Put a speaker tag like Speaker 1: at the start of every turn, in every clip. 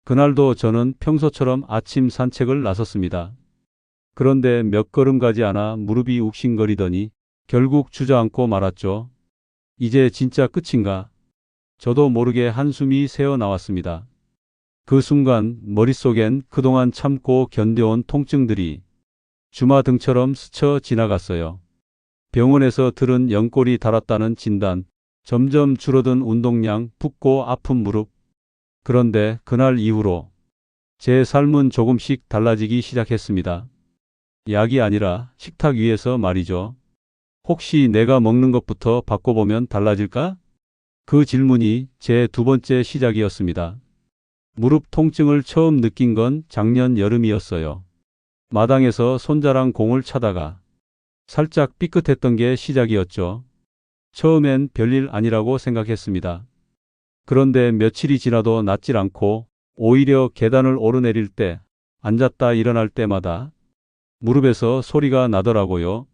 Speaker 1: 그날도 저는 평소처럼 아침 산책을 나섰습니다. 그런데 몇 걸음 가지 않아 무릎이 욱신거리더니 결국 주저앉고 말았죠. 이제 진짜 끝인가? 저도 모르게 한숨이 새어 나왔습니다. 그 순간 머릿속엔 그동안 참고 견뎌온 통증들이 주마등처럼 스쳐 지나갔어요. 병원에서 들은 연골이 닳았다는 진단, 점점 줄어든 운동량, 붓고 아픈 무릎. 그런데 그날 이후로 제 삶은 조금씩 달라지기 시작했습니다. 약이 아니라 식탁 위에서 말이죠. 혹시 내가 먹는 것부터 바꿔보면 달라질까? 그 질문이 제 두 번째 시작이었습니다. 무릎 통증을 처음 느낀 건 작년 여름이었어요. 마당에서 손자랑 공을 차다가 살짝 삐끗했던 게 시작이었죠. 처음엔 별일 아니라고 생각했습니다. 그런데 며칠이 지나도 낫질 않고 오히려 계단을 오르내릴 때, 앉았다 일어날 때마다 무릎에서 소리가 나더라고요.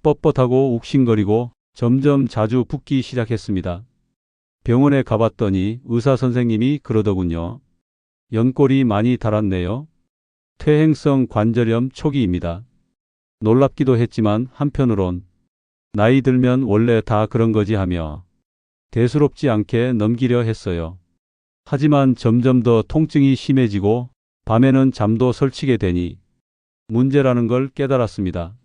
Speaker 1: 뻣뻣하고 욱신거리고 점점 자주 붓기 시작했습니다. 병원에 가봤더니 의사 선생님이 그러더군요. 연골이 많이 닳았네요. 퇴행성 관절염 초기입니다. 놀랍기도 했지만 한편으론 나이 들면 원래 다 그런 거지 하며 대수롭지 않게 넘기려 했어요. 하지만 점점 더 통증이 심해지고 밤에는 잠도 설치게 되니 문제라는 걸 깨달았습니다.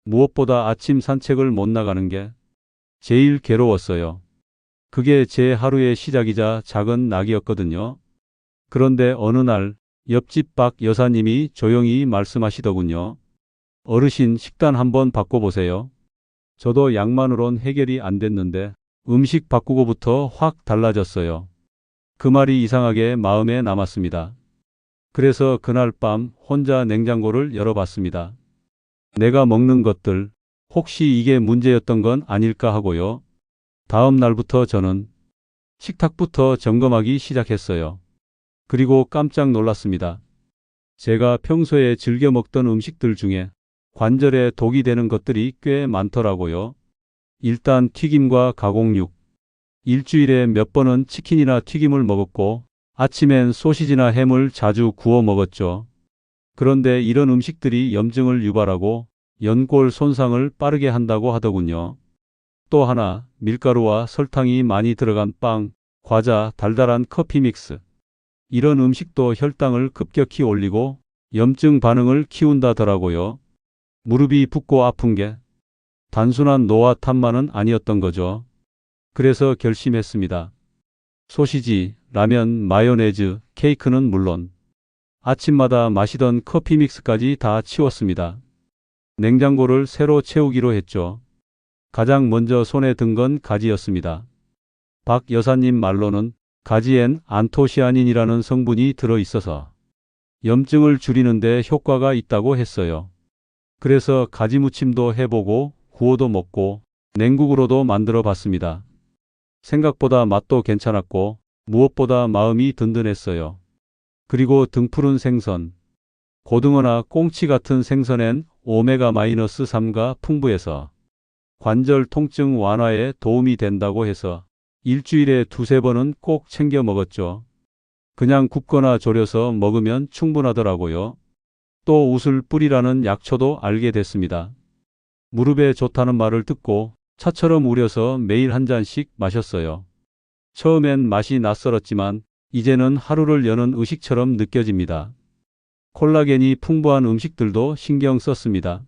Speaker 1: 무엇보다 아침 산책을 못 나가는 게 제일 괴로웠어요. 그게 제 하루의 시작이자 작은 낙이었거든요. 그런데 어느 날 옆집 박 여사님이 조용히 말씀하시더군요. 어르신 식단 한번 바꿔보세요. 저도 약만으론 해결이 안 됐는데 음식 바꾸고부터 확 달라졌어요. 그 말이 이상하게 마음에 남았습니다. 그래서 그날 밤 혼자 냉장고를 열어봤습니다. 내가 먹는 것들, 혹시 이게 문제였던 건 아닐까 하고요. 다음 날부터 저는 식탁부터 점검하기 시작했어요. 그리고 깜짝 놀랐습니다. 제가 평소에 즐겨 먹던 음식들 중에 관절에 독이 되는 것들이 꽤 많더라고요. 일단 튀김과 가공육. 일주일에 몇 번은 치킨이나 튀김을 먹었고 아침엔 소시지나 햄을 자주 구워 먹었죠. 그런데 이런 음식들이 염증을 유발하고 연골 손상을 빠르게 한다고 하더군요. 또 하나, 밀가루와 설탕이 많이 들어간 빵, 과자, 달달한 커피 믹스. 이런 음식도 혈당을 급격히 올리고 염증 반응을 키운다더라고요. 무릎이 붓고 아픈 게 단순한 노화 탓만은 아니었던 거죠. 그래서 결심했습니다. 소시지, 라면, 마요네즈, 케이크는 물론 아침마다 마시던 커피 믹스까지 다 치웠습니다. 냉장고를 새로 채우기로 했죠. 가장 먼저 손에 든 건 가지였습니다. 박 여사님 말로는 가지엔 안토시아닌이라는 성분이 들어있어서 염증을 줄이는 데 효과가 있다고 했어요. 그래서 가지 무침도 해보고 구워도 먹고 냉국으로도 만들어 봤습니다. 생각보다 맛도 괜찮았고 무엇보다 마음이 든든했어요. 그리고 등푸른 생선, 고등어나 꽁치 같은 생선엔 오메가-3가 풍부해서 관절 통증 완화에 도움이 된다고 해서 일주일에 두세 번은 꼭 챙겨 먹었죠. 그냥 굽거나 졸여서 먹으면 충분하더라고요. 또 웃을 뿌리라는 약초도 알게 됐습니다. 무릎에 좋다는 말을 듣고 차처럼 우려서 매일 한 잔씩 마셨어요. 처음엔 맛이 낯설었지만 이제는 하루를 여는 의식처럼 느껴집니다. 콜라겐이 풍부한 음식들도 신경 썼습니다.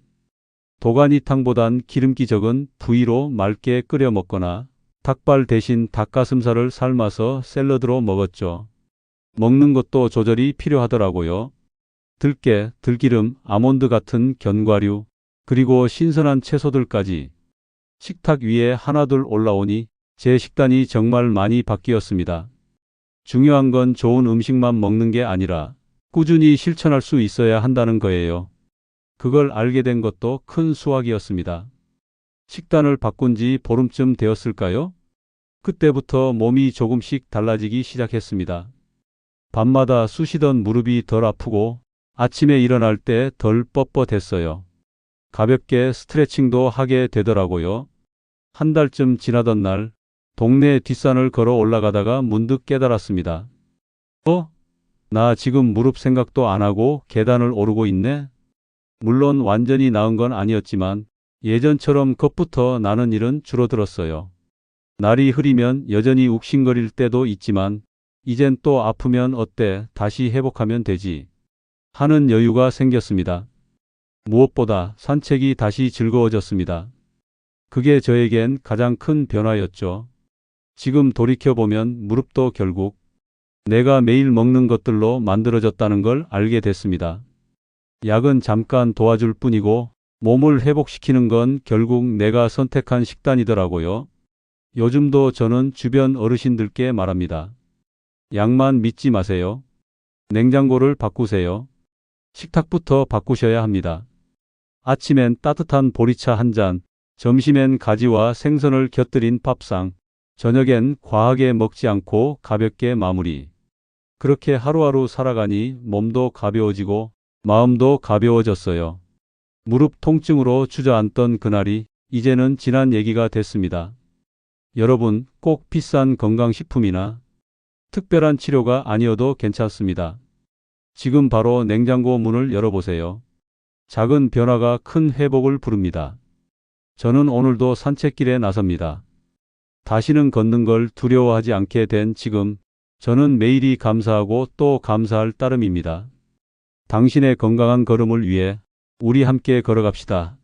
Speaker 1: 도가니탕보단 기름기 적은 부위로 맑게 끓여 먹거나 닭발 대신 닭가슴살을 삶아서 샐러드로 먹었죠. 먹는 것도 조절이 필요하더라고요. 들깨, 들기름, 아몬드 같은 견과류, 그리고 신선한 채소들까지 식탁 위에 하나둘 올라오니 제 식단이 정말 많이 바뀌었습니다. 중요한 건 좋은 음식만 먹는 게 아니라 꾸준히 실천할 수 있어야 한다는 거예요. 그걸 알게 된 것도 큰 수확이었습니다. 식단을 바꾼 지 보름쯤 되었을까요? 그때부터 몸이 조금씩 달라지기 시작했습니다. 밤마다 쑤시던 무릎이 덜 아프고 아침에 일어날 때 덜 뻣뻣했어요. 가볍게 스트레칭도 하게 되더라고요. 한 달쯤 지나던 날 동네 뒷산을 걸어 올라가다가 문득 깨달았습니다. 나 지금 무릎 생각도 안 하고 계단을 오르고 있네. 물론 완전히 나은 건 아니었지만 예전처럼 겁부터 나는 일은 줄어들었어요. 날이 흐리면 여전히 욱신거릴 때도 있지만 이젠 또 아프면 어때? 다시 회복하면 되지. 하는 여유가 생겼습니다. 무엇보다 산책이 다시 즐거워졌습니다. 그게 저에겐 가장 큰 변화였죠. 지금 돌이켜보면 무릎도 결국 내가 매일 먹는 것들로 만들어졌다는 걸 알게 됐습니다. 약은 잠깐 도와줄 뿐이고 몸을 회복시키는 건 결국 내가 선택한 식단이더라고요. 요즘도 저는 주변 어르신들께 말합니다. 약만 믿지 마세요. 냉장고를 바꾸세요. 식탁부터 바꾸셔야 합니다. 아침엔 따뜻한 보리차 한 잔, 점심엔 가지와 생선을 곁들인 밥상, 저녁엔 과하게 먹지 않고 가볍게 마무리. 그렇게 하루하루 살아가니 몸도 가벼워지고 마음도 가벼워졌어요. 무릎 통증으로 주저앉던 그날이 이제는 지난 얘기가 됐습니다. 여러분 꼭 비싼 건강식품이나 특별한 치료가 아니어도 괜찮습니다. 지금 바로 냉장고 문을 열어보세요. 작은 변화가 큰 회복을 부릅니다. 저는 오늘도 산책길에 나섭니다. 다시는 걷는 걸 두려워하지 않게 된 지금, 저는 매일이 감사하고 또 감사할 따름입니다. 당신의 건강한 걸음을 위해 우리 함께 걸어갑시다.